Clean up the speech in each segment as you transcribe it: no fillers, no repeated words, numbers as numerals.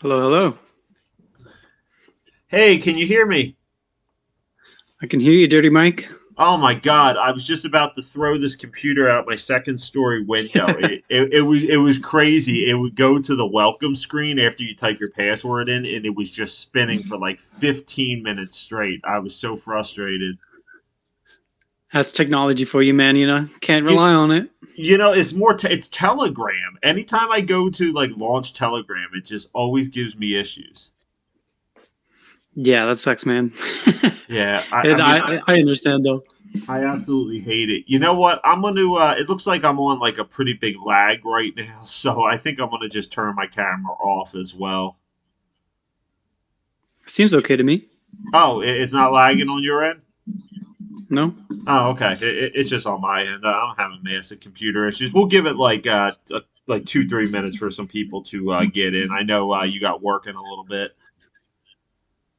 Hello, hello. Hey, can you hear me? I can hear you, Dirty Mike. Oh my God, I was just about to throw this computer out my second story window. It was crazy. It would go to the welcome screen after you type your password in, and it was just spinning for like 15 minutes straight. I was so frustrated. That's technology for you, man. Can't You rely on it. it's Telegram. Anytime I go to like launch Telegram, it just always gives me issues. Yeah, that sucks, man. Yeah, I, I and mean, I understand though. I absolutely hate it. You know what? I'm going to. It looks like I'm on like a pretty big lag right now, so I think I'm going to just turn my camera off as well. Seems okay to me. Oh, it's not lagging on your end. No? Oh, okay. It's just on my end. I'm having massive computer issues. We'll give it like 2 3 minutes for some people to get in. I know you got working a little bit.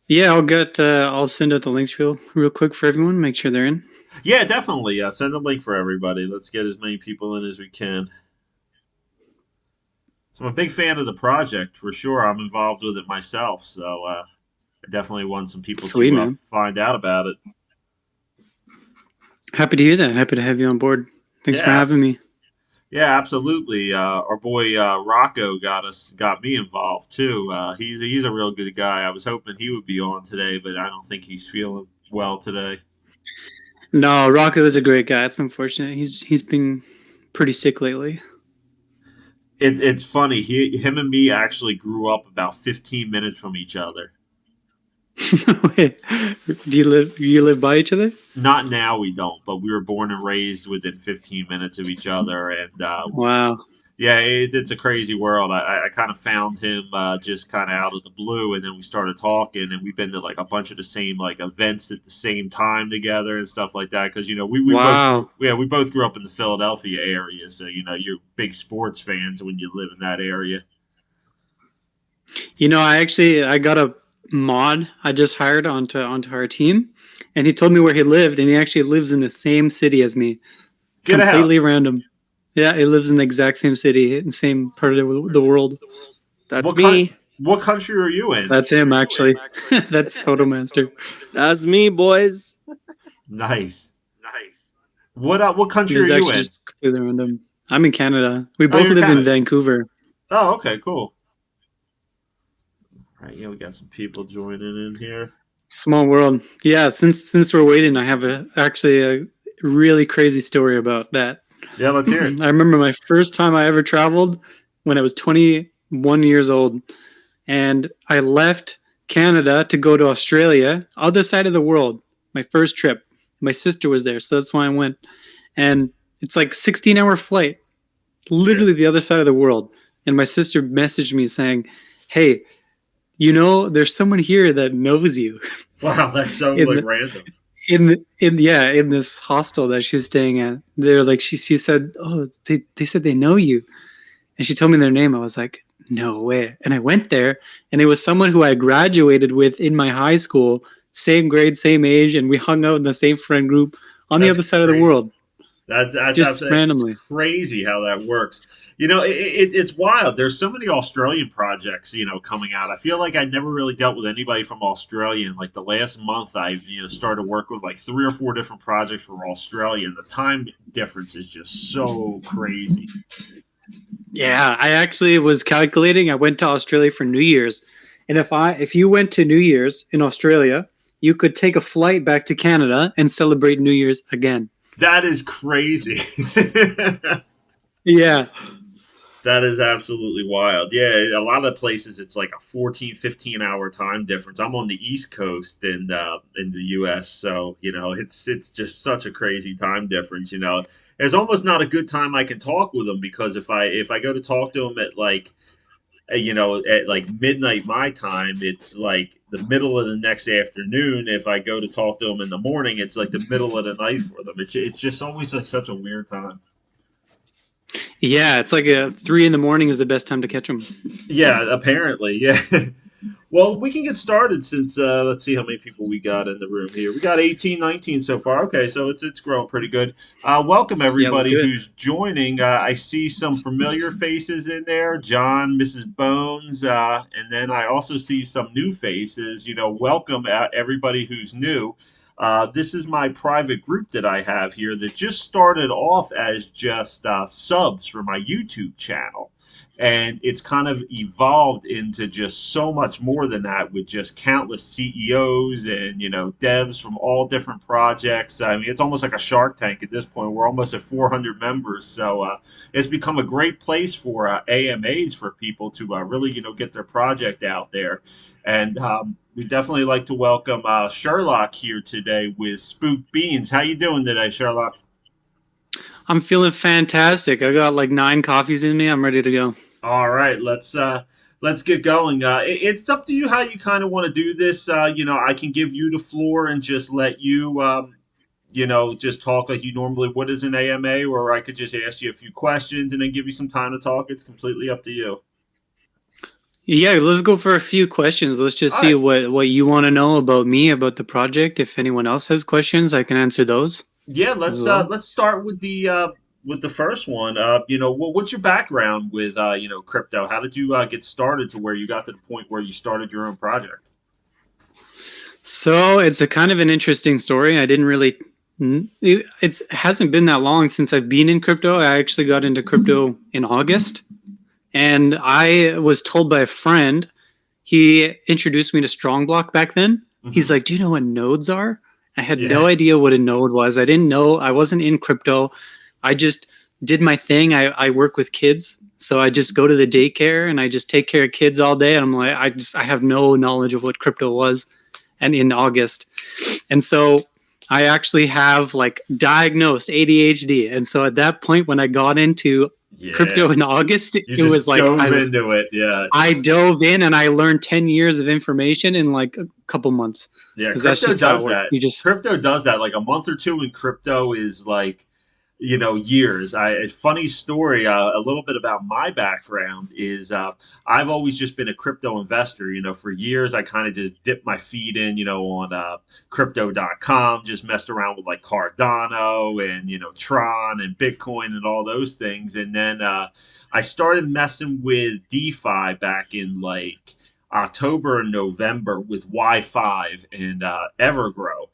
Yeah, I'll send out the links real quick for everyone, make sure they're in. Yeah, definitely. Send a link for everybody. Let's get as many people in as we can. So I'm a big fan of the project for sure. I'm involved with it myself, so I definitely want some people Sweet, to man. find out about it. Happy to hear that. Happy to have you on board. Thanks for Yeah, having me. yeah, absolutely. Our boy Rocco got me involved too. He's a real good guy. I was hoping he would be on today, but I don't think he's feeling well today. No, Rocco is a great guy. It's unfortunate. He's been pretty sick lately. It's funny. Him and me actually grew up about 15 minutes from each other. Wait, do you live by each other? Not now, we don't, but we were born and raised within 15 minutes of each other, and Wow. yeah, it's a crazy world. I kind of found him just kind of out of the blue, and then we started talking, and we've been to like a bunch of the same like events at the same time together and stuff like that. Because we both Wow. grew yeah we both grew up in the Philadelphia area, so you're big sports fans when you live in that area. I got a mod I just hired onto our team, and he told me where he lived, and he actually lives in the same city as me. Get out! Completely random. Yeah, he lives in the exact same city, in the same part of the world. That's What coun- me. what country are you in? That's him, actually. That's Total Master. That's me, boys. Nice. What country are It's you actually in? just completely random. I'm in Canada. We Oh, both you're in live in Canada. Vancouver. Oh, okay, cool. All right, yeah, we got some people joining in here. Small world. Yeah, since we're waiting, I have actually a really crazy story about that. Yeah, let's hear it. I remember my first time I ever traveled when I was 21 years old, and I left Canada to go to Australia, other side of the world. My first trip. My sister was there, so that's why I went. And it's like 16-hour flight, Yeah. literally the other side of the world. And my sister messaged me saying, "Hey, there's someone here that knows you Wow, that's so like in random. in this hostel that she's staying at." They're like she said, "Oh, they said they know you." And she told me their name. I was like, no way. And I went there, and it was someone who I graduated with in my high school, same grade, same age, and we hung out in the same friend group on the That's other side of the crazy. world, That's just absolutely it's randomly. crazy how that works. It's wild. There's so many Australian projects, coming out. I feel like I never really dealt with anybody from Australia. And like the last month, I've started working with like 3 or 4 different projects for Australia. And the time difference is just so crazy. Yeah, I actually was calculating. I went to Australia for New Year's, and if you went to New Year's in Australia, you could take a flight back to Canada and celebrate New Year's again. That is crazy. Yeah, That is absolutely wild. Yeah, a lot of places it's like a 14, 15 hour time difference. I'm on the East Coast in the US, so it's just such a crazy time difference, There's almost not a good time I can talk with them because if I go to talk to them at like at like midnight my time, it's like the middle of the next afternoon. If I go to talk to them in the morning, it's like the middle of the night for them. It's just always like such a weird time. yeah. It's like 3 in the morning is the best time to catch them. Yeah, apparently, yeah. Well, we can get started since let's see how many people we got in the room here. We got 18, 19 so far. Okay, so it's growing pretty good. Welcome Yeah, let's everybody do it. who's joining. I see some familiar faces in there, John, Mrs. Bones, and then I also see some new faces. Welcome everybody who's new. This is my private group that I have here that just started off as just subs for my YouTube channel, and it's kind of evolved into just so much more than that, with just countless CEOs and devs from all different projects. I mean, it's almost like a Shark Tank at this point. We're almost at 400 members, so it's become a great place for AMAs for people to really get their project out there. And we definitely like to welcome Sherlock here today with Spook Beans. How you doing today, Sherlock? I'm feeling fantastic. I got like 9 coffees in me. I'm ready to go. All right, let's get going. It's up to you how you kind of want to do this. I can give you the floor and just let you, just talk like you normally would as an AMA, or I could just ask you a few questions and then give you some time to talk. It's completely up to you. Yeah, let's go for a few questions. Let's just All see right. what you want to know about me, about the project. If anyone else has questions, I can answer those Yeah, as well. let's start with the first one. What's your background with crypto? How did you get started to where you got to the point where you started your own project? So it's a kind of an interesting story. I didn't really. It hasn't been that long since I've been in crypto. I actually got into crypto in August, and I was told by a friend. He introduced me to Strong Block back then. He's Hmm. like, "Do you know what nodes are?" I had no Yeah, idea what a node was. I didn't know. I wasn't in crypto. I just did my thing. I work with kids, so I just go to the daycare and I just take care of kids all day. And I'm like, I have no knowledge of what crypto was. And in August, and so I actually have like diagnosed ADHD. And so at that point, when I got into yeah. crypto in August, You it was just like dove into it. Yeah. I dove in and I learned 10 years of information in like a couple months, Yeah, because that's crypto just how it does works. that. You just, Crypto does that. Like a month or two in crypto is like, years. A funny story, a little bit about my background is I've always just been a crypto investor. For years I kind of just dipped my feet in, on crypto.com, just messed around with like Cardano and, Tron and Bitcoin and all those things. And then I started messing with DeFi back in like October and November with Y5 and Evergrow.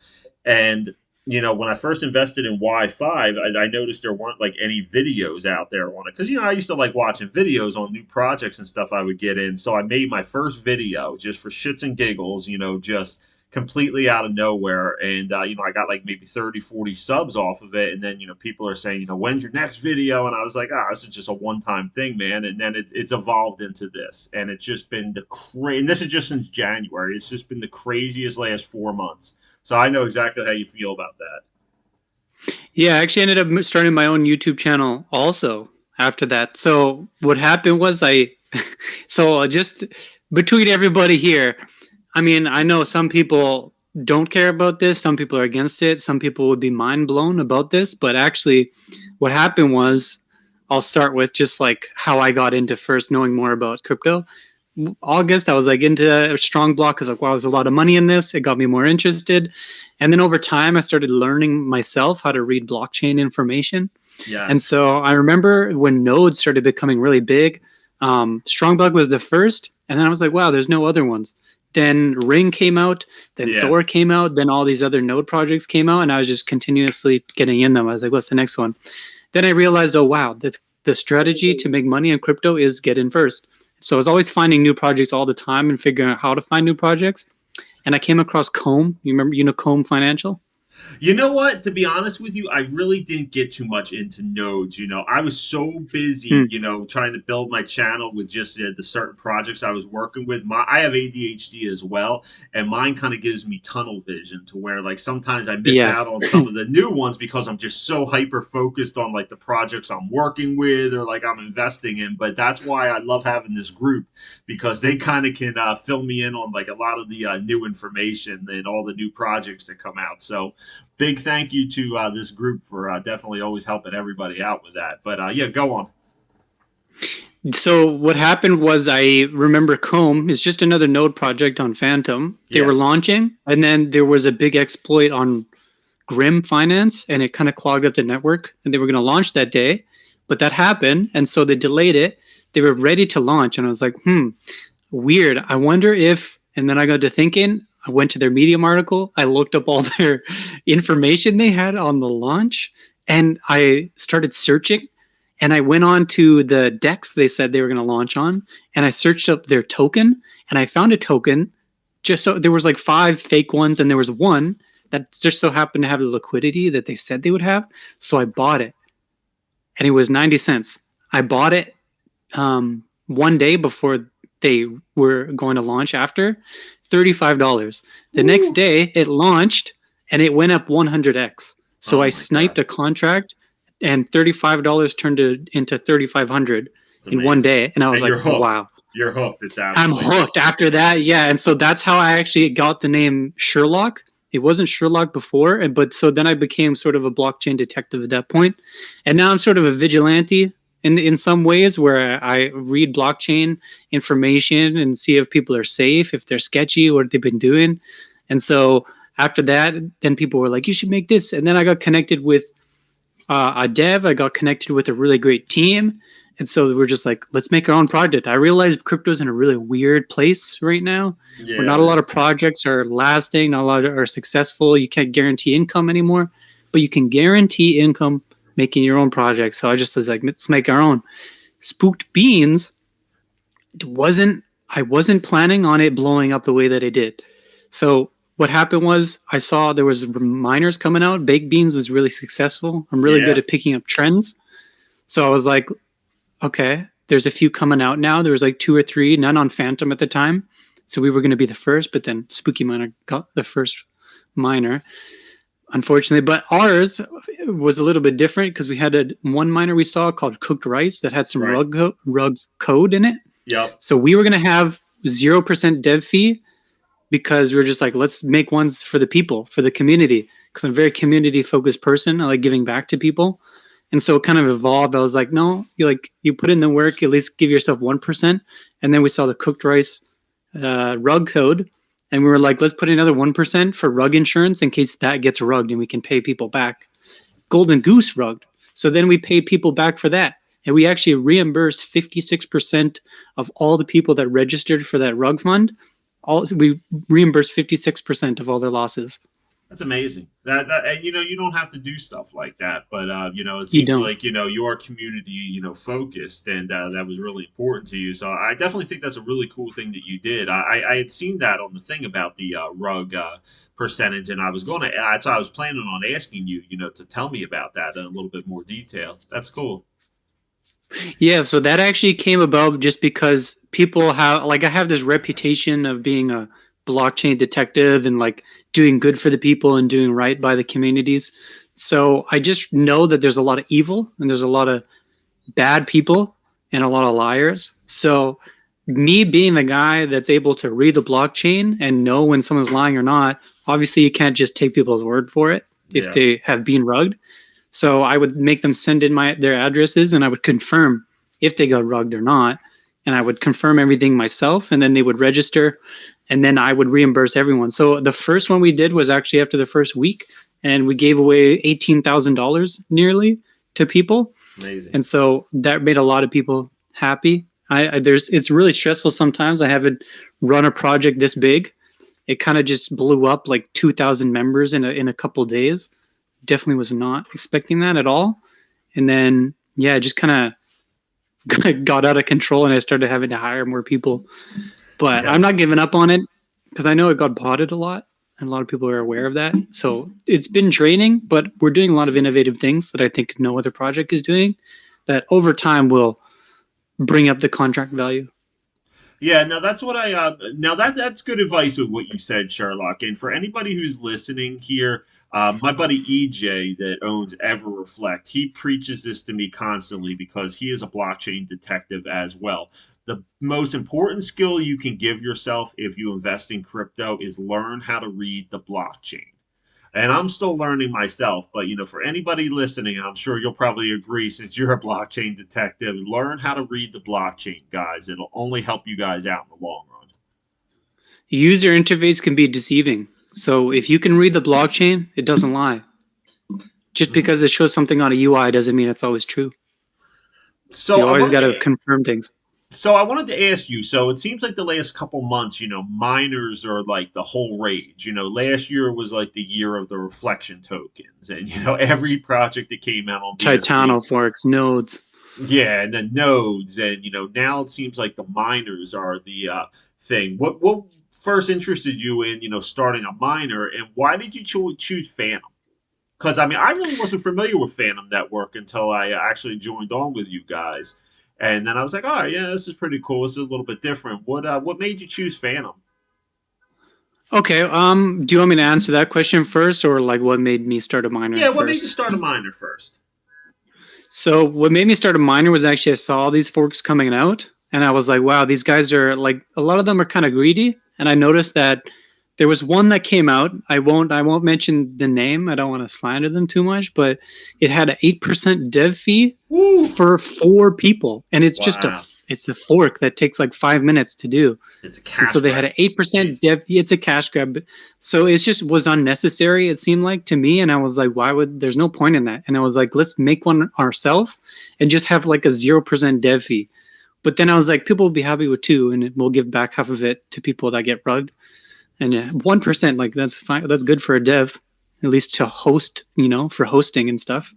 And when I first invested in Y5, I noticed there weren't like any videos out there on it. Because, I used to like watching videos on new projects and stuff I would get in. So I made my first video just for shits and giggles, just completely out of nowhere. And, I got like maybe 30, 40 subs off of it. And then, people are saying, when's your next video? And I was like, this is just a one time thing, man. And then it's evolved into this. And it's just been and this is just since January. It's just been the craziest last 4 months. So I know exactly how you feel about that. yeah, I actually ended up starting my own YouTube channel also after that. So what happened was so just between everybody here, I mean, I know some people don't care about this, some people are against it, some people would be mind blown about this, but actually, what happened was, I'll start with just like how I got into first knowing more about crypto. August, I was like into a strong block because like, wow, there's a lot of money in this. It got me more interested, and then over time, I started learning myself how to read blockchain information. And Yes. so I remember when nodes started becoming really big, Strongbug was the first, and then I was like, wow, there's no other ones. Then Ring came out, then Yeah. Thor came out, then all these other node projects came out, and I was just continuously getting in them. I was like, what's the next one? Then I realized, oh wow, the strategy to make money in crypto is get in first. So I was always finding new projects all the time and figuring out how to find new projects. And I came across Comb. You know Comb Financial? You know what? To be honest with you, I really didn't get too much into nodes. I was so busy, Hmm. trying to build my channel with just the certain projects I was working with. I have ADHD as well, and mine kind of gives me tunnel vision to where like sometimes I miss Yeah. out on some of the new ones because I'm just so hyper focused on like the projects I'm working with or like I'm investing in. But that's why I love having this group, because they kind of can fill me in on like a lot of the new information and all the new projects that come out. So big thank you to this group for definitely always helping everybody out with that. But yeah, go on. So what happened was I remember Comb is just another node project on Phantom. They Yeah. were launching, and then there was a big exploit on Grim Finance, and it kind of clogged up the network. And they were going to launch that day, but that happened, and so they delayed it. They were ready to launch, and I was like, weird. I wonder if. And then I got to thinking. I went to their Medium article. I looked up all their information they had on the launch, and I started searching. And I went on to the DEX they said they were going to launch on, and I searched up their token, and I found a token. Just so there was like 5 fake ones, and there was one that just so happened to have the liquidity that they said they would have. So I bought it, and it was 90 cents. I bought it one day before they were going to launch after, $35. The next day it launched, and it went up 100x. So I sniped a contract, and $35 turned it into 3,500 in one day. And I was like, wow. You're hooked at that. I'm hooked after that. Yeah. And so that's how I actually got the name Sherlock. It wasn't Sherlock before, but so then I became sort of a blockchain detective at that point. And now I'm sort of a vigilante in some ways, where I read blockchain information and see if people are safe, if they're sketchy, what they've been doing. And so after that, then people were like, you should make this. And then I got connected with a dev. I got connected with a really great team. And so we're just like, let's make our own project. I realize crypto's in a really weird place right now, where not a lot of projects are lasting, not a lot are successful. You can't guarantee income anymore, but you can guarantee income making your own project. So I just was like, let's make our own. Spooked Beans, I wasn't planning on it blowing up the way that it did. So what happened was I saw there was miners coming out. Baked Beans was really successful. I'm really good at picking up trends. So I was like, okay, there's a few coming out now. There was like 2 or 3, none on Phantom at the time. So we were going to be the first, but then Spooky Miner got the first miner, unfortunately. But ours was a little bit different because we had one miner we saw called Cooked Rice that had some rug code in it. Yep. So we were going to have 0% dev fee because we were just like, let's make ones for the people, for the community. Because I'm a very community-focused person. I like giving back to people. And so it kind of evolved. I was like, no, you put in the work, at least give yourself 1%. And then we saw the Cooked Rice rug code. And we were like, let's put another 1% for rug insurance in case that gets rugged and we can pay people back. Golden Goose rugged. So then we paid people back for that. And we actually reimbursed 56% of all the people that registered for that rug fund. We reimbursed 56% of all their losses. That's amazing. That and, you don't have to do stuff like that, but it seems like you are community focused, and that was really important to you. So I definitely think that's a really cool thing that you did. I had seen that on the thing about the rug percentage, and I was planning on asking you to tell me about that in a little bit more detail. That's cool. Yeah, so that actually came about just because people have I have this reputation of being a blockchain detective and doing good for the people and doing right by the communities. So I just know that there's a lot of evil and there's a lot of bad people and a lot of liars. So me being the guy that's able to read the blockchain and know when someone's lying or not, obviously you can't just take people's word for it if they have been rugged. So I would make them send in their addresses, and I would confirm if they got rugged or not. And I would confirm everything myself, and then they would register, and then I would reimburse everyone. So the first one we did was actually after the first week, and we gave away $18,000 nearly to people. Amazing. And so that made a lot of people happy. It's really stressful sometimes. I haven't run a project this big. It kind of just blew up like 2,000 members in a couple days. Definitely was not expecting that at all. And then, it just kind of got out of control, and I started having to hire more people. But I'm not giving up on it because I know it got botted a lot, and a lot of people are aware of that. So it's been draining, but we're doing a lot of innovative things that I think no other project is doing that over time will bring up the contract value. Yeah, no, that's what that's good advice with what you said, Sherlock. And for anybody who's listening here, my buddy EJ that owns EverReflect, he preaches this to me constantly because he is a blockchain detective as well. The most important skill you can give yourself if you invest in crypto is learn how to read the blockchain. And I'm still learning myself. But, for anybody listening, I'm sure you'll probably agree since you're a blockchain detective, learn how to read the blockchain, guys. It'll only help you guys out in the long run. User interface can be deceiving. So if you can read the blockchain, it doesn't lie. Just because it shows something on a UI doesn't mean it's always true. So you always got to confirm things. So I wanted to ask you, so it seems like the last couple months, miners are like the whole rage. Last year was like the year of the reflection tokens. And, every project that came out on Titano forks, nodes. Yeah, and then nodes. And, now it seems like the miners are the thing. What first interested you in, starting a miner, and why did you choose Phantom? Because, I really wasn't familiar with Phantom Network until I actually joined on with you guys. And then I was like, oh, yeah, this is pretty cool. This is a little bit different. What made you choose Phantom? Okay, do you want me to answer that question first, or like what made me start a miner Yeah, first? What made you start a miner first? So what made me start a miner was actually I saw all these forks coming out, and I was like, wow, these guys are like, a lot of them are kind of greedy. And I noticed that there was one that came out. I won't mention the name. I don't want to slander them too much, but it had an 8% dev fee for 4 people, and it's just it's a fork that takes like 5 minutes to do. It's a cash. So they had an 8% dev fee. It's a cash grab. So it just was unnecessary. It seemed like to me, and I was like, there's no point in that. And I was like, let's make one ourselves and just have like a 0% dev fee. But then I was like, people will be happy with 2, and we'll give back half of it to people that get rugged. And 1%, like that's fine. That's good for a dev, at least to host, for hosting and stuff.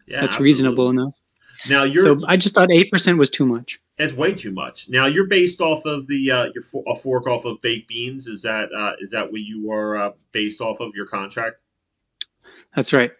Yeah, that's absolutely reasonable enough. Now so I just thought 8% was too much. It's way too much. Now you're based off of your fork off of Baked Beans. Is that what you are based off of your contract? That's right.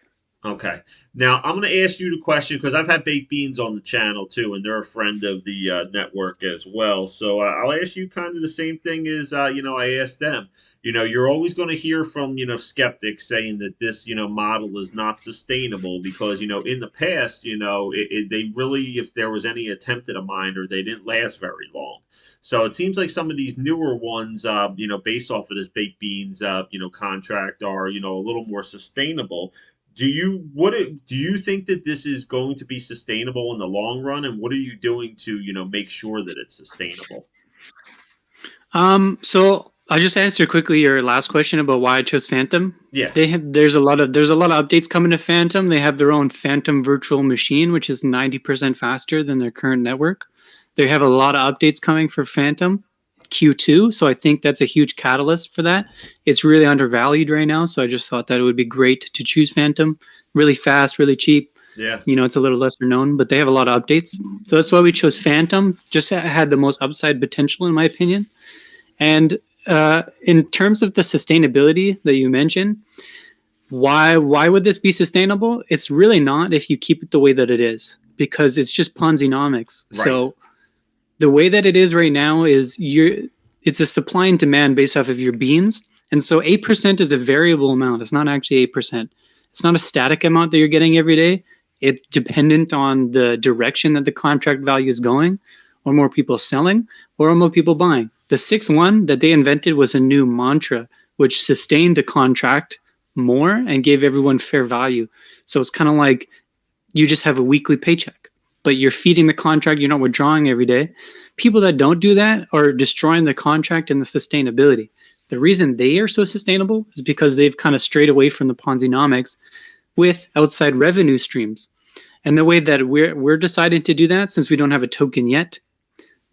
Okay. Now, I'm going to ask you the question because I've had Baked Beans on the channel too, and they're a friend of the network as well. So I'll ask you kind of the same thing as, I asked them. You're always going to hear from, skeptics saying that this, model is not sustainable because, in the past, they really, if there was any attempt at a miner, they didn't last very long. So it seems like some of these newer ones, based off of this Baked Beans, contract are, a little more sustainable. Do you think that this is going to be sustainable in the long run, and what are you doing to make sure that it's sustainable? So I'll just answer quickly your last question about why I chose Phantom. Yeah, there's a lot of updates coming to Phantom. They have their own Phantom virtual machine, which is 90% faster than their current network. They have a lot of updates coming for Phantom Q2, so I think that's a huge catalyst for that. It's really undervalued right now, so I just thought that it would be great to choose Phantom. Really fast, really cheap. Yeah. It's a little lesser known, but they have a lot of updates. So that's why we chose Phantom. Just had the most upside potential, in my opinion. And in terms of the sustainability that you mentioned, why would this be sustainable? It's really not if you keep it the way that it is, because it's just Ponzi-nomics. Right. So the way that it is right now is it's a supply and demand based off of your beans. And so 8% is a variable amount. It's not actually 8%. It's not a static amount that you're getting every day. It's dependent on the direction that the contract value is going, or more people selling, or more people buying. The 6-1 that they invented was a new mantra, which sustained the contract more and gave everyone fair value. So it's kind of like you just have a weekly paycheck, but you're feeding the contract. You're not withdrawing every day. People that don't do that are destroying the contract and the sustainability. The reason they are so sustainable is because they've kind of strayed away from the Ponzi-nomics with outside revenue streams. And the way that we're deciding to do that, since we don't have a token yet,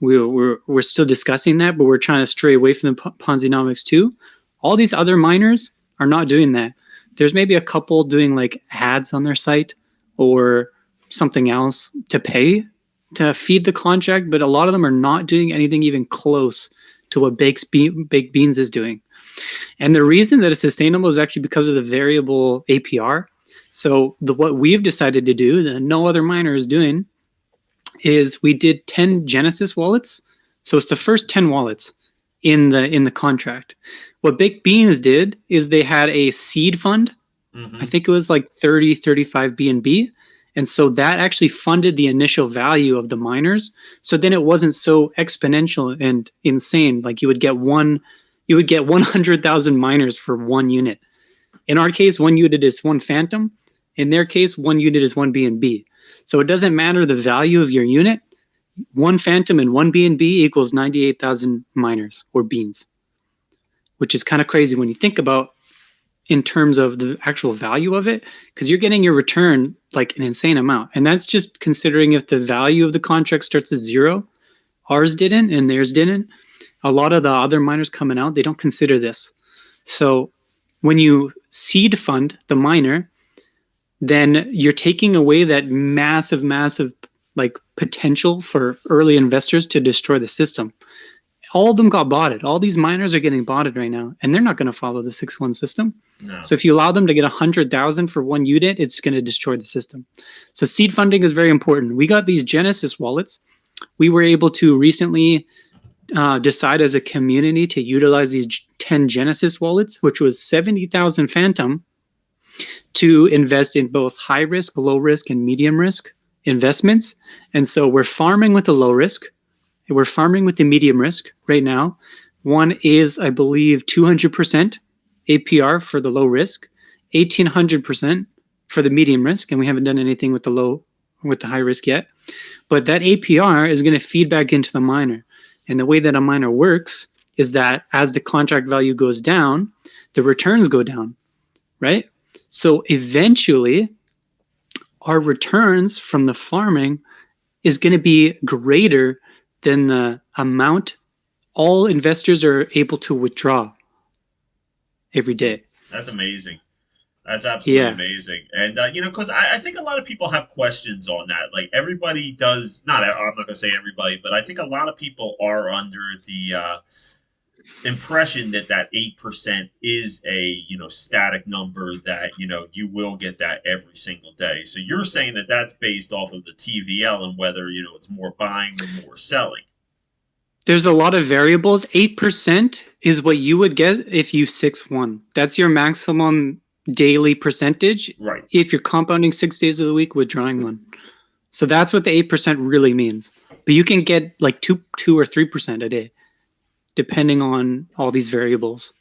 we're still discussing that, but we're trying to stray away from the Ponzi-nomics too. All these other miners are not doing that. There's maybe a couple doing like ads on their site or something else to pay to feed the contract, but a lot of them are not doing anything even close to what Baked Beans is doing. And the reason that it's sustainable is actually because of the variable APR. So what we've decided to do that no other miner is doing is we did 10 Genesis wallets. So it's the first 10 wallets in the contract. What Baked Beans did is they had a seed fund. Mm-hmm. I think it was like 35 BNB. And so that actually funded the initial value of the miners. So then it wasn't so exponential and insane. Like you would get 100,000 miners for one unit. In our case, 1 unit is 1 phantom. In their case, 1 unit is 1 BNB. So it doesn't matter the value of your unit. 1 phantom and 1 BNB equals 98,000 miners or beans, which is kind of crazy when you think about in terms of the actual value of it, because you're getting your return like an insane amount. And that's just considering if the value of the contract starts at 0. Ours didn't and theirs didn't. A lot of the other miners coming out, they don't consider this. So when you seed fund the miner, then you're taking away that massive like potential for early investors to destroy the system. All of them got botted. All these miners are getting botted right now, and they're not going to follow the 6-1 system. No. So if you allow them to get 100,000 for 1 unit, it's going to destroy the system. So seed funding is very important. We got these Genesis wallets. We were able to recently decide as a community to utilize these 10 Genesis wallets, which was 70,000 phantom, to invest in both high risk, low risk, and medium risk investments. And so we're farming with the low risk. We're farming with the medium risk right now. One is, I believe, 200% APR for the low risk, 1,800% for the medium risk, and we haven't done anything with the high risk yet. But that APR is going to feed back into the miner. And the way that a miner works is that as the contract value goes down, the returns go down, right? So eventually, our returns from the farming is going to be greater than the amount all investors are able to withdraw every day. That's amazing. That's absolutely amazing. And, because I think a lot of people have questions on that. Like everybody does, I'm not going to say everybody, but I think a lot of people are under the impression that 8% is a, static number that, you will get that every single day. So you're saying that that's based off of the TVL and whether, it's more buying or more selling. There's a lot of variables. 8% is what you would get if you 6-1. That's your maximum daily percentage. Right. If you're compounding 6 days of the week, withdrawing 1. So that's what the 8% really means. But you can get like 2 or 3% a day, depending on all these variables.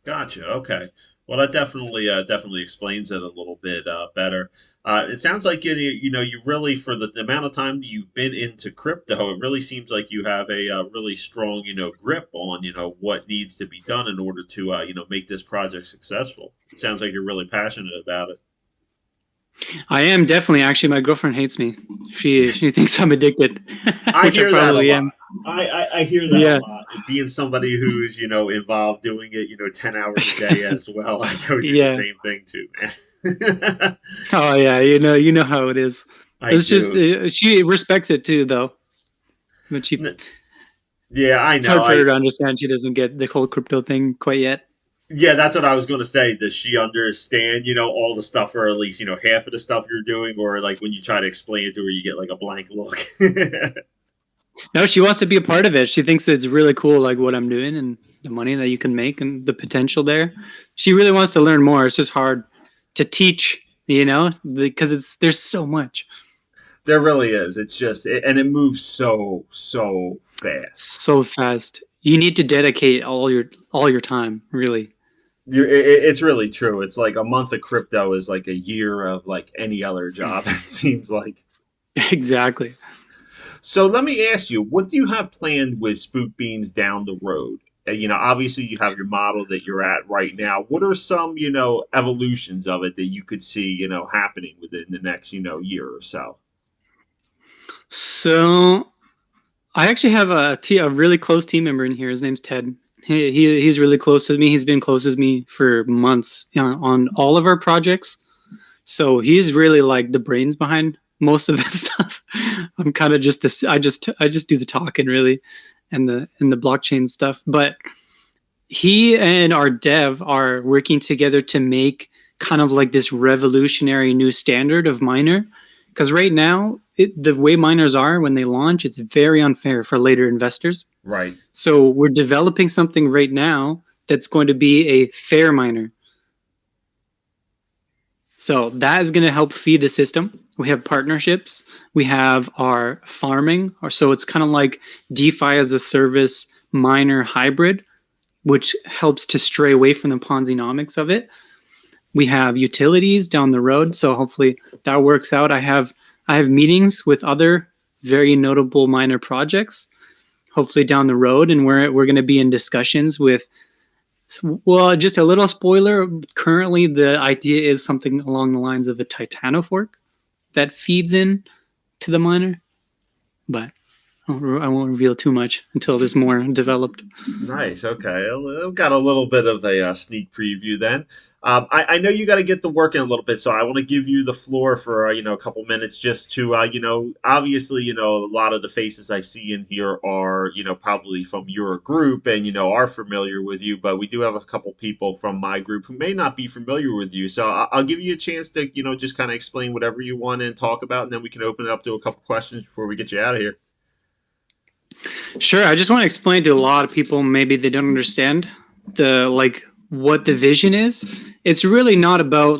Gotcha. Okay. Well, that definitely explains it a little bit better. It sounds like you really, for the amount of time you've been into crypto, it really seems like you have a really strong grip on what needs to be done in order to make this project successful. It sounds like you're really passionate about it. I am definitely. Actually, my girlfriend hates me. She thinks I'm addicted. I hear that a lot. Am. I hear that a lot. Being somebody who's involved doing it 10 hours a day as well, I go through the same thing too, man. Oh yeah, you know how it is. Just she respects it too, though. But I know it's hard for her to understand. She doesn't get the whole crypto thing quite yet. Yeah, that's what I was going to say. Does she understand, all the stuff, or at least, half of the stuff you're doing, or like when you try to explain it to her, you get like a blank look? No, she wants to be a part of it. She thinks it's really cool, like what I'm doing and the money that you can make and the potential there. She really wants to learn more. It's just hard to teach, because there's so much. There really is. It's just, and it moves so fast. So fast. You need to dedicate all your time, really. It's really true. It's like a month of crypto is like a year of like any other job, it seems like. Exactly. So let me ask you, what do you have planned with Spook Beans down the road? Obviously you have your model that you're at right now. What are some, evolutions of it that you could see, happening within the next, year or so? So I actually have a really close team member in here. His name's Ted. He's really close to me. He's been close with me for months on all of our projects. So he's really like the brains behind most of this stuff. I'm kind of just this. I just do the talking really, and the blockchain stuff. But he and our dev are working together to make kind of like this revolutionary new standard of miner. Because right now, the way miners are when they launch, it's very unfair for later investors. Right. So we're developing something right now that's going to be a fair miner. So that is going to help feed the system. We have partnerships. We have our farming. So it's kind of like DeFi as a service miner hybrid. which helps to stray away from the Ponzi-nomics of it. We have utilities down the road, so hopefully that works out. I have meetings with other very notable minor projects, hopefully down the road, and we're going to be in discussions with. Well, just a little spoiler. Currently, the idea is something along the lines of a Titanofork that feeds in to the miner, but I won't reveal too much until there's more developed. Nice. Okay. I've got a little bit of a sneak preview then. I know you got to get to work in a little bit, so I want to give you the floor for a couple minutes just to obviously a lot of the faces I see in here are probably from your group and are familiar with you, but we do have a couple people from my group who may not be familiar with you. So I'll give you a chance to just kind of explain whatever you want and talk about, and then we can open it up to a couple questions before we get you out of here. Sure. I just want to explain to a lot of people, maybe they don't understand what the vision is. It's really not about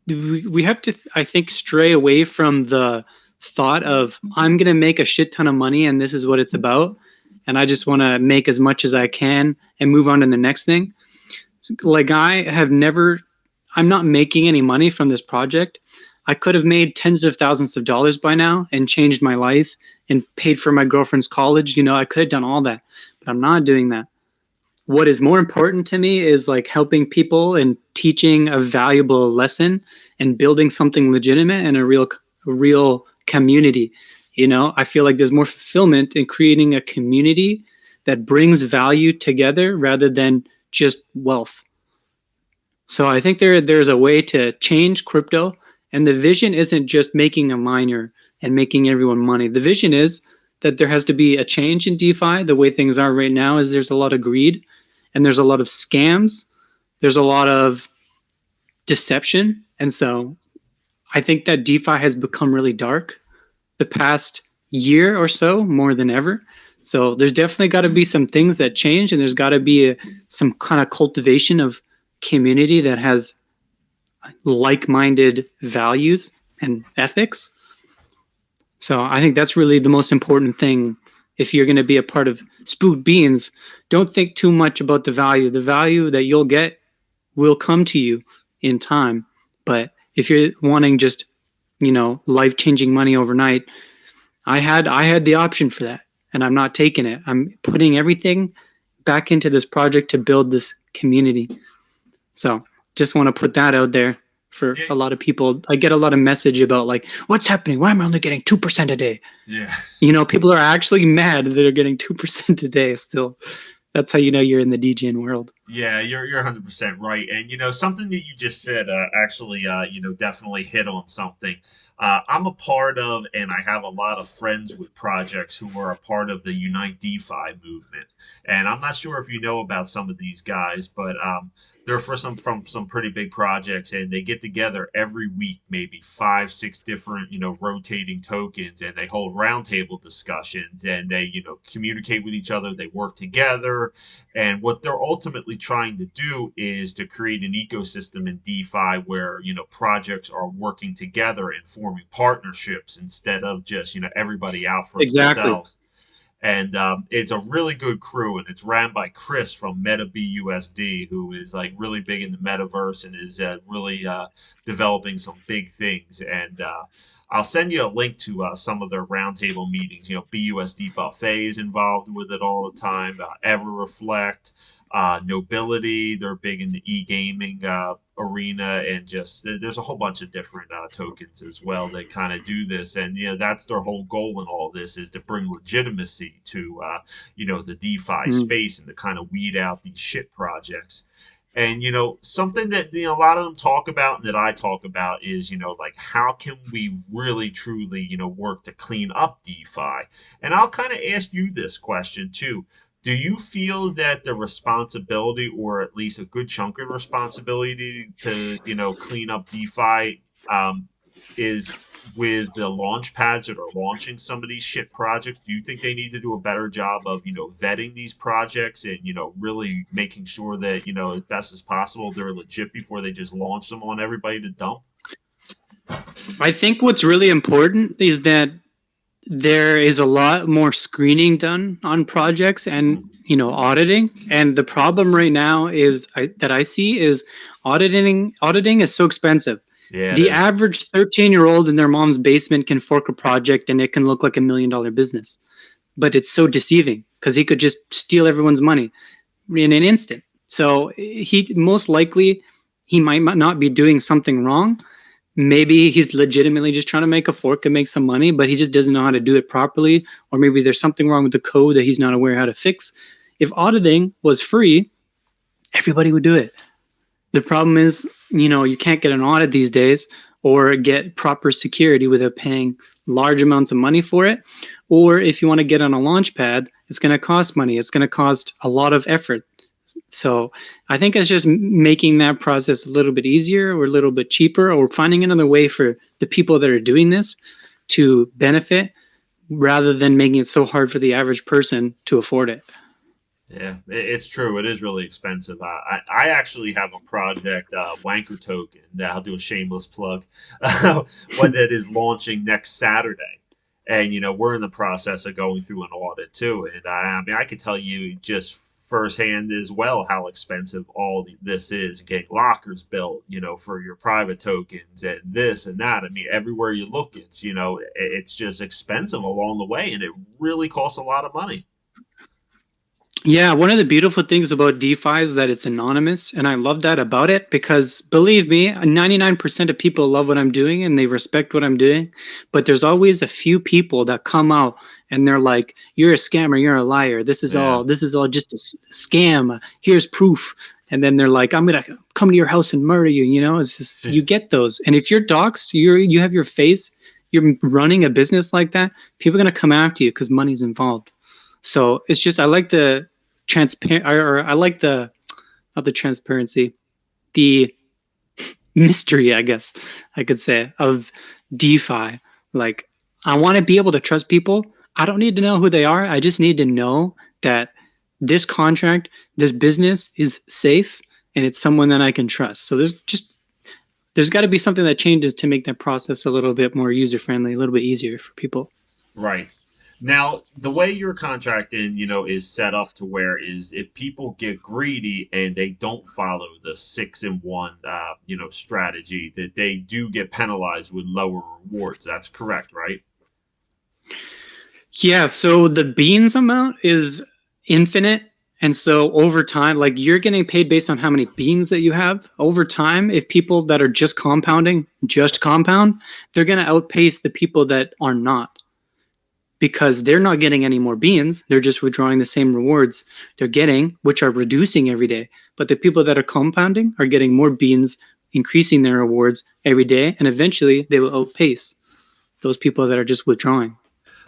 we have to, I think, stray away from the thought of I'm going to make a shit ton of money and this is what it's about. And I just want to make as much as I can and move on to the next thing. I'm not making any money from this project. I could have made tens of thousands of dollars by now and changed my life and paid for my girlfriend's college. I could have done all that, but I'm not doing that. What is more important to me is helping people and teaching a valuable lesson and building something legitimate and a real community. I feel like there's more fulfillment in creating a community that brings value together rather than just wealth. So I think there's a way to change crypto, and the vision isn't just making a miner and making everyone money. The vision is that there has to be a change in DeFi. The way things are right now is there's a lot of greed and there's a lot of scams. There's a lot of deception. And so I think that DeFi has become really dark the past year or so, more than ever. So there's definitely got to be some things that change, and there's got to be some kind of cultivation of community that has like-minded values and ethics. So I think that's really the most important thing. If you're going to be a part of Spooked Beans, don't think too much about the value. The value that you'll get will come to you in time. But if you're wanting just, life-changing money overnight, I had the option for that, and I'm not taking it. I'm putting everything back into this project to build this community. So just want to put that out there for a lot of people. I get a lot of message about what's happening? Why am I only getting 2% a day? Yeah. People are actually mad that they're getting 2% a day still. That's how you're in the DJing world. Yeah, you're 100% right. And something that you just said actually definitely hit on something. I'm a part of, and I have a lot of friends with projects who are a part of the Unite DeFi movement. And I'm not sure if you know about some of these guys, but they're from some pretty big projects, and they get together every week, maybe 5-6 different rotating tokens, and they hold roundtable discussions, and they communicate with each other. They work together, and what they're ultimately trying to do is to create an ecosystem in DeFi where projects are working together and forming partnerships instead of just everybody out for themselves. And it's a really good crew, and it's ran by Chris from MetaBUSD, who is really big in the metaverse and is really developing some big things. And I'll send you a link to some of their roundtable meetings. BUSD Buffet is involved with it all the time. EverReflect, Nobility, they're big in the e-gaming arena, and just there's a whole bunch of different tokens as well that kind of do this. And that's their whole goal in all this, is to bring legitimacy to the DeFi space and to kind of weed out these shit projects. And something that a lot of them talk about and that I talk about is how can we really truly work to clean up DeFi. And I'll kind of ask you this question too. Do you feel that the responsibility, or at least a good chunk of responsibility to, clean up DeFi is with the launch pads that are launching some of these shit projects? Do you think they need to do a better job of, vetting these projects and, really making sure that, as best as possible, they're legit before they just launch them on everybody to dump? I think what's really important is that there is a lot more screening done on projects and auditing. And the problem right now is that I see is auditing is so expensive. Yeah, The average 13-year-old in their mom's basement can fork a project and it can look like $1 million business, but it's so deceiving because he could just steal everyone's money in an instant. So he most likely he might not be doing something wrong. Maybe he's legitimately just trying to make a fork and make some money, but he just doesn't know how to do it properly. Or maybe there's something wrong with the code that he's not aware how to fix. If auditing was free, everybody would do it. The problem is, you can't get an audit these days or get proper security without paying large amounts of money for it. Or if you want to get on a launch pad, it's going to cost money. It's going to cost a lot of effort. So I think it's just making that process a little bit easier or a little bit cheaper, or finding another way for the people that are doing this to benefit rather than making it so hard for the average person to afford it. Yeah, it's true. It is really expensive. I actually have a project, Wanker Token, that I'll do a shameless plug, one that is launching next Saturday. And, we're in the process of going through an audit too. And I mean, I could tell you just firsthand as well how expensive all this is. Getting lockers built, for your private tokens and this and that. I mean, everywhere you look, it's just expensive along the way. And it really costs a lot of money. Yeah, one of the beautiful things about DeFi is that it's anonymous, and I love that about it because, believe me, 99% of people love what I'm doing and they respect what I'm doing, but there's always a few people that come out and they're like, "You're a scammer, you're a liar. This is all just a scam. Here's proof." And then they're like, "I'm gonna come to your house and murder you." It's just you get those, and if you're doxxed, you have your face, you're running a business like that, people are gonna come after you because money's involved. So it's just I like the transparent, or I like the not the transparency, the mystery, I guess I could say, of DeFi. Like, I want to be able to trust people. I don't need to know who they are. I just need to know that this contract, this business is safe and it's someone that I can trust. So there's got to be something that changes to make that process a little bit more user friendly, a little bit easier for people. Right. Now, the way your contracting, is set up to where is if people get greedy and they don't follow the 6-in-1, strategy, that they do get penalized with lower rewards. That's correct, right? Yeah. So the beans amount is infinite. And so over time, like, you're getting paid based on how many beans that you have. Over time, if people that are just compound, they're going to outpace the people that are not. Because they're not getting any more beans. They're just withdrawing the same rewards they're getting, which are reducing every day. But the people that are compounding are getting more beans, increasing their rewards every day. And eventually they will outpace those people that are just withdrawing.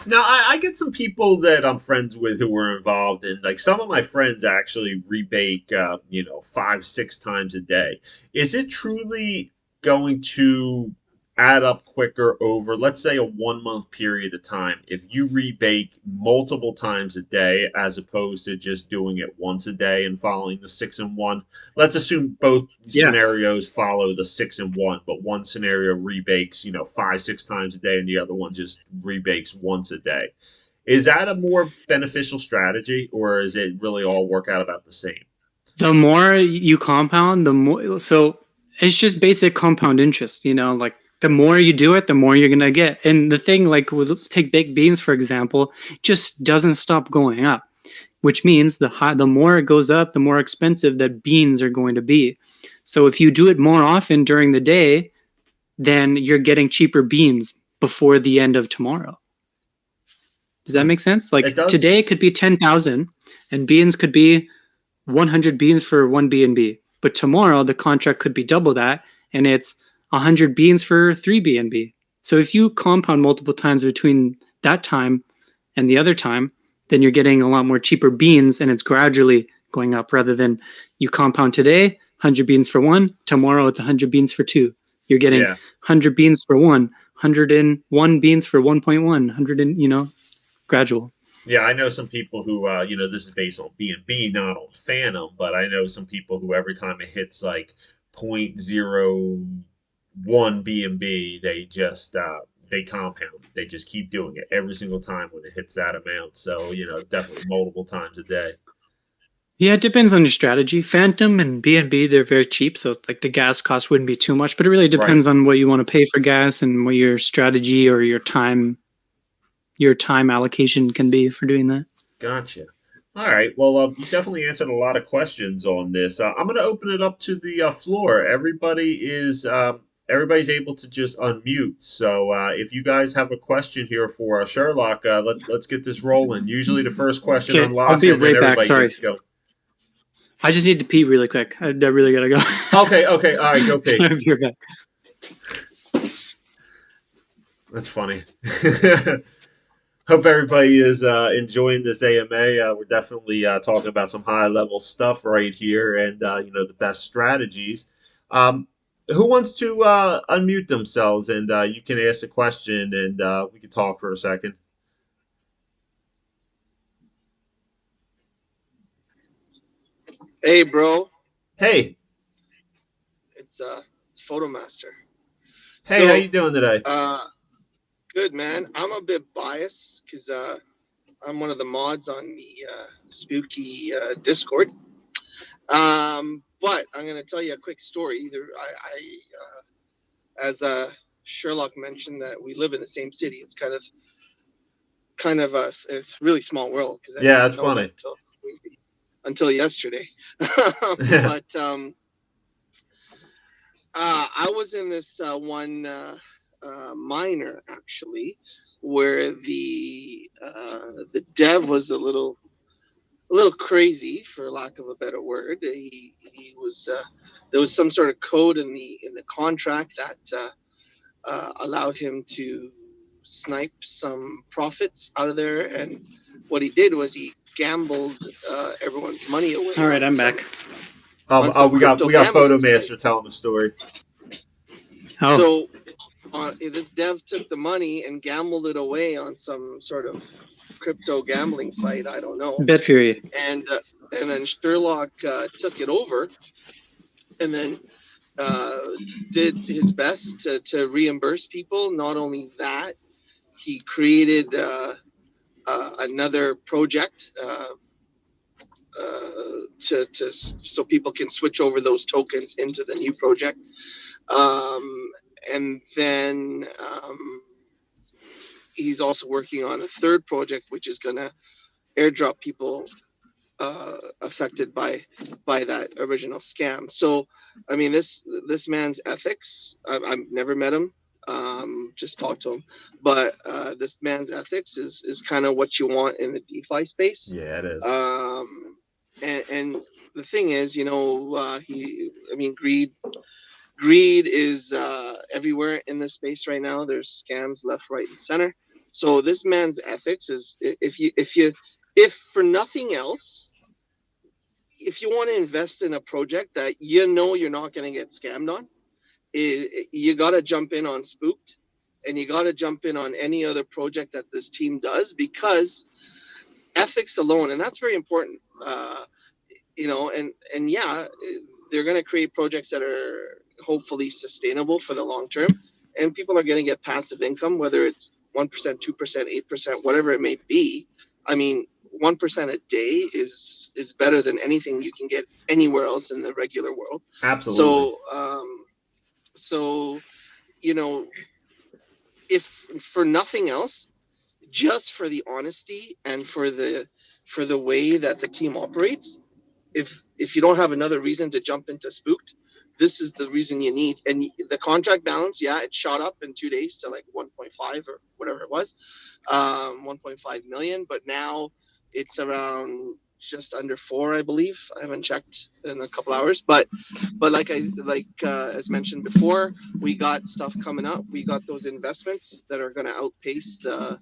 Now, I get some people that I'm friends with who were involved in, like, some of my friends actually rebake, 5-6 times a day. Is it truly going to add up quicker over, let's say, a 1 month period of time if you rebake multiple times a day as opposed to just doing it once a day and following the 6-in-1? Let's assume both scenarios follow the 6-in-1, but one scenario rebakes 5-6 times a day and the other one just rebakes once a day. Is that a more beneficial strategy, or is it really all work out about the same? The more you compound, the more, so it's just basic compound interest, like, the more you do it, the more you're going to get. And the thing, like, take baked beans, for example, just doesn't stop going up, which means the more it goes up, the more expensive that beans are going to be. So if you do it more often during the day, then you're getting cheaper beans before the end of tomorrow. Does that make sense? Like, today it could be 10,000 and beans could be 100 beans for one BNB. But tomorrow the contract could be double that, and it's 100 beans for 3 BNB. So if you compound multiple times between that time and the other time, then you're getting a lot more cheaper beans, and it's gradually going up rather than you compound today, 100 beans for 1, tomorrow it's 100 beans for 2. You're getting 100 beans for 1, 101 beans for 1.1, 100 and, gradual. Yeah, I know some people who, this is based on BNB, not on Phantom, but I know some people who every time it hits like 0.01 BNB, they just they compound. They just keep doing it every single time when it hits that amount. So, definitely multiple times a day. Yeah, it depends on your strategy. Phantom and B&B, they're very cheap, so like the gas cost wouldn't be too much, but it really depends on what you want to pay for gas and what your strategy or your time allocation can be for doing that. Gotcha. All right. Well, you definitely answered a lot of questions on this. I'm going to open it up to the floor. Everybody's able to just unmute. So if you guys have a question here for Sherlock, let's get this rolling. Usually, the first question Okay, unlocks I'll be it, and then right back. everybody Sorry. gets to go. I just need to pee really quick. I really gotta go. Okay. All right. Go pee. Sorry, you're back. That's funny. Hope everybody is enjoying this AMA. We're definitely talking about some high level stuff right here, and the best strategies. Who wants to unmute themselves, and you can ask a question, and we can talk for a second. Hey, bro. Hey. It's Photomaster. Hey, how you doing today? Good, man. I'm a bit biased because I'm one of the mods on the Spooky Discord. But I'm gonna tell you a quick story. Either as Sherlock mentioned, that we live in the same city. It's kind of it's a really small world because Yeah, that's funny. Until yesterday. But I was in this one minor actually, where the dev was a little crazy, for lack of a better word. He was there was some sort of code in the contract that allowed him to snipe some profits out of there, and what he did was he gambled everyone's money away. All right, I'm back. We got Photomaster telling the story. Oh. So this dev took the money and gambled it away on some sort of crypto gambling site. I don't know. Betfury. And then Sherlock took it over, and then did his best to reimburse people. Not only that, he created another project so people can switch over those tokens into the new project. And then he's also working on a third project, which is going to airdrop people affected by that original scam. So, I mean, this man's ethics, I've never met him, just talked to him, but this man's ethics is kind of what you want in the DeFi space. Yeah, it is. And the thing is, greed is everywhere in this space right now. There's scams left, right, and center. So this man's ethics is, if for nothing else, if you want to invest in a project that you're not going to get scammed on, you got to jump in on Spooked, and you got to jump in on any other project that this team does, because ethics alone, and that's very important. And yeah, they're going to create projects that are hopefully sustainable for the long term, and people are going to get passive income, whether it's 1%, 2%, 8%, whatever it may be. I mean, 1% a day is better than anything you can get anywhere else in the regular world. Absolutely. So if for nothing else, just for the honesty and for the way that the team operates, if you don't have another reason to jump into Spooked, this is the reason you need. And the contract balance, yeah, it shot up in 2 days to like 1.5 or whatever it was, 1.5 million. But now it's around just under 4, I believe. I haven't checked in a couple hours, but as mentioned before, we got stuff coming up. We got those investments that are going to outpace the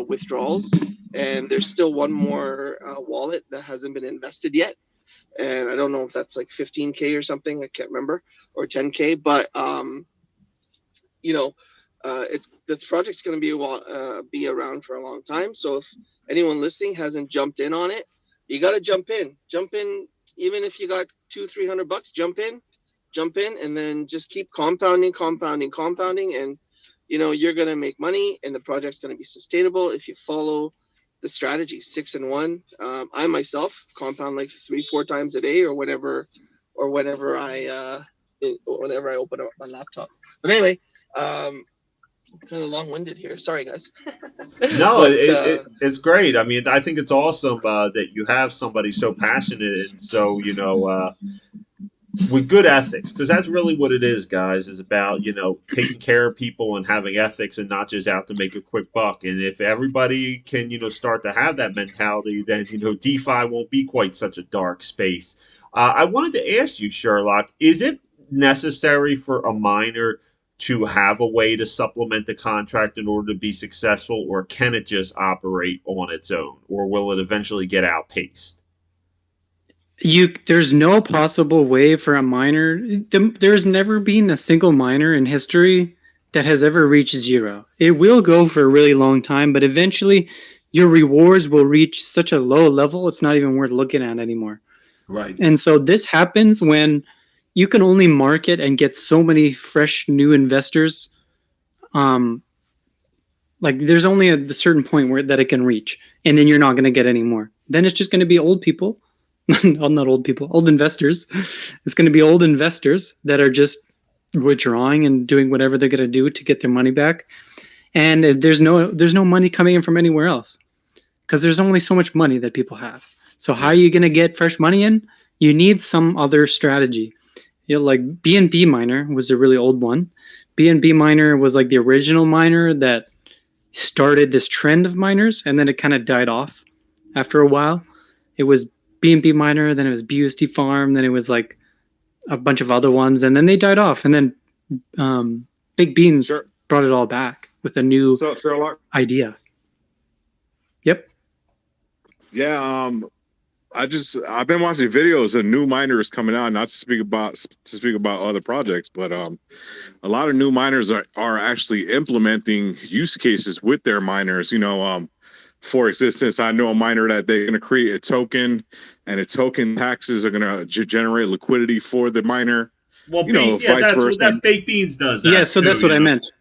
withdrawals, and there's still one more wallet that hasn't been invested yet. And I don't know if that's like 15K or something. I can't remember, or 10K. But this project's going to be around for a long time. So if anyone listening hasn't jumped in on it, you got to jump in. Even if you got $200-300, jump in, and then just keep compounding, and you're going to make money and the project's going to be sustainable if you follow the strategy 6 and 1. I myself compound like 3-4 times a day or whenever I open up my laptop. But anyway, kind of long-winded here. Sorry, guys. No, But, it's great. I mean, I think it's awesome that you have somebody so passionate and so with good ethics, because that's really what it is, guys. Is about taking care of people and having ethics, and not just out to make a quick buck. And if everybody can start to have that mentality, then DeFi won't be quite such a dark space. I wanted to ask you, Sherlock, is it necessary for a miner to have a way to supplement the contract in order to be successful, or can it just operate on its own, or will it eventually get outpaced? There's no possible way for a miner. There's never been a single miner in history that has ever reached zero. It will go for a really long time, but eventually your rewards will reach such a low level it's not even worth looking at anymore. Right. And so this happens when you can only market and get so many fresh new investors. Like there's only a certain point where that it can reach, and then you're not going to get any more. Then it's just going to be old people. Not old people, old investors. It's going to be old investors that are just withdrawing and doing whatever they're going to do to get their money back. And there's no money coming in from anywhere else because there's only so much money that people have. So how are you going to get fresh money in? You need some other strategy. Like BNB Miner was a really old one. BNB Miner was like the original miner that started this trend of miners, and then it kind of died off after a while. It was BNB Miner, then it was BUSD Farm, then it was like a bunch of other ones, and then they died off. And then Big Beans brought it all back with a new idea. Yep. Yeah. I've been watching videos of new miners coming out, not to speak about other projects, but a lot of new miners are actually implementing use cases with their miners. For existence, I know a miner that they're going to create a token, and a token taxes are going to generate liquidity for the miner. Well, that's what that Baked Beans does. Yeah, so that's what I meant.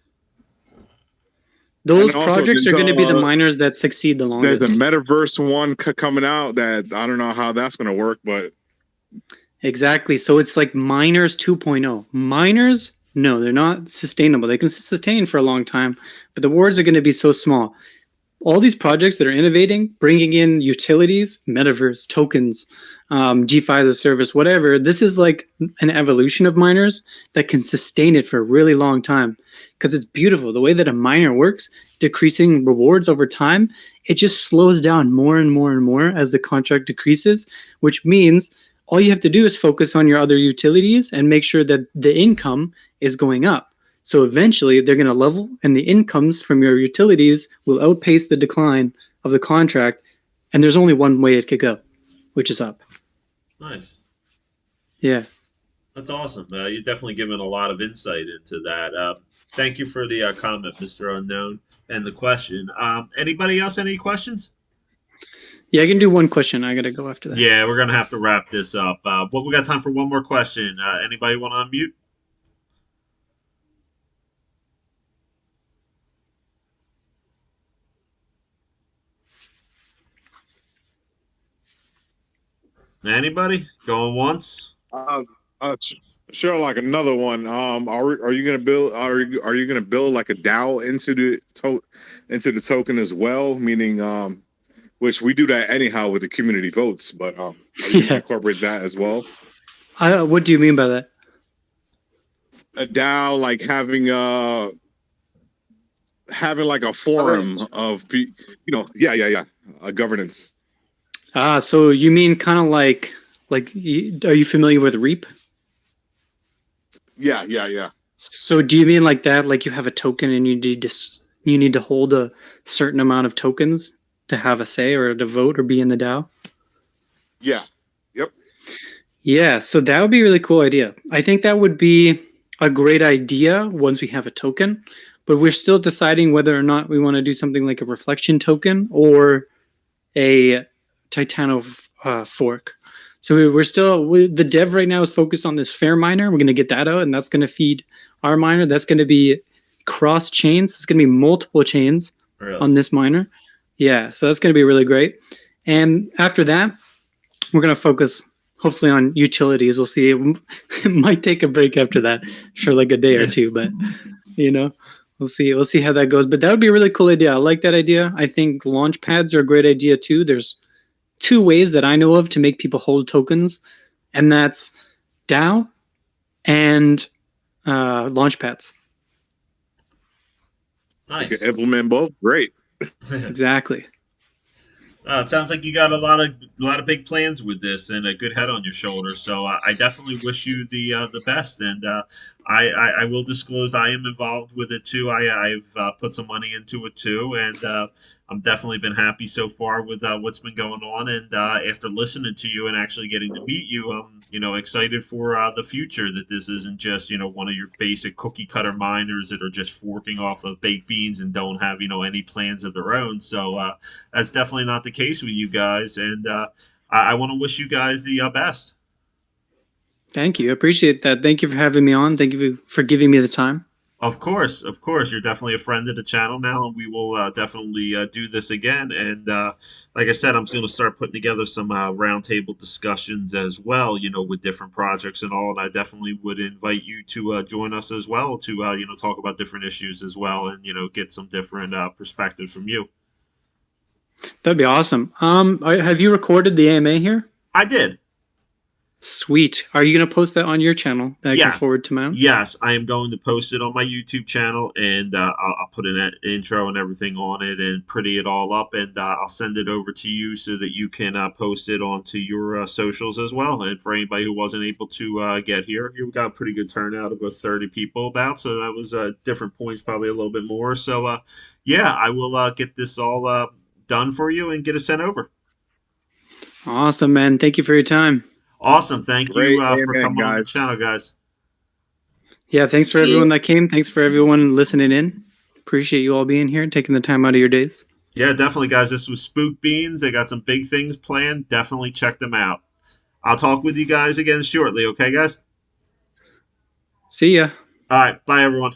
Those projects are going to be the miners that succeed the longest. There's a metaverse one coming out that I don't know how that's going to work, but exactly. So it's like miners 2.0. Miners, no, they're not sustainable. They can sustain for a long time, but the rewards are going to be so small. All these projects that are innovating, bringing in utilities, metaverse, tokens, GFi as a service, whatever, this is like an evolution of miners that can sustain it for a really long time because it's beautiful. The way that a miner works, decreasing rewards over time, it just slows down more and more and more as the contract decreases, which means all you have to do is focus on your other utilities and make sure that the income is going up. So eventually they're going to level, and the incomes from your utilities will outpace the decline of the contract. And there's only one way it could go, which is up. Nice. Yeah. That's awesome. You're definitely giving a lot of insight into that. Thank you for the comment, Mr. Unknown, and the question. Anybody else, any questions? Yeah, I can do one question. I got to go after that. Yeah, we're going to have to wrap this up. But we got time for one more question. Anybody want to unmute? Anybody going once? Sure. Like another one. Are you gonna build? Are you gonna build like a DAO into the token as well? Meaning, which we do that anyhow with the community votes. But are you gonna incorporate that as well? What do you mean by that? A DAO, like having like a forum of a governance. So you mean kind of like are you familiar with Reap? Yeah. So do you mean like that? Like you have a token and you need to hold a certain amount of tokens to have a say or to vote or be in the DAO? Yeah. Yep. Yeah. So that would be a really cool idea. I think that would be a great idea once we have a token, but we're still deciding whether or not we want to do something like a reflection token or a Titano fork. So we're still the dev right now is focused on this fair miner. We're going to get that out, and that's going to feed our miner. That's going to be cross chains. It's going to be multiple chains Really? on this miner. Yeah, so that's going to be really great. And after that, we're going to focus hopefully on utilities. We'll see. It might take a break after that for like a day or two, but you know, we'll see. We'll see how that goes. But that would be a really cool idea. I like that idea. I think launch pads are a great idea too. There's 2 ways that I know of to make people hold tokens, and that's DAO and launch pads. Nice. You can implement both. Great. Exactly. It sounds like you got a lot of big plans with this and a good head on your shoulders. So I definitely wish you the best. And I will disclose I am involved with it too. I've put some money into it too, and I'm definitely been happy so far with what's been going on. And after listening to you and actually getting to meet you, I'm excited for the future. That this isn't just one of your basic cookie cutter miners that are just forking off of baked beans and don't have any plans of their own. So that's definitely not the case with you guys. And I want to wish you guys the best. Thank you. I appreciate that. Thank you for having me on. Thank you for giving me the time. Of course. You're definitely a friend of the channel now, and we will definitely do this again. And like I said, I'm going to start putting together some roundtable discussions as well, with different projects and all. And I definitely would invite you to join us as well to, talk about different issues as well and, get some different perspectives from you. That'd be awesome. Have you recorded the AMA here? I did. Sweet. Are you going to post that on your channel that I can forward to mine? Yes, I am going to post it on my YouTube channel, and I'll put an intro and everything on it and pretty it all up, and I'll send it over to you so that you can post it onto your socials as well. And for anybody who wasn't able to get here, you got a pretty good turnout of about 30 people about, so that was different points, probably a little bit more. So, yeah, I will get this all done for you and get it sent over. Awesome, man. Thank you for your time. Awesome. Thank you for coming guys. on the channel, guys. Yeah, thanks for everyone that came. Thanks for everyone listening in. Appreciate you all being here and taking the time out of your days. Yeah, definitely, guys. This was Spook Beans. They got some big things planned. Definitely check them out. I'll talk with you guys again shortly. Okay, guys? See ya. All right. Bye, everyone.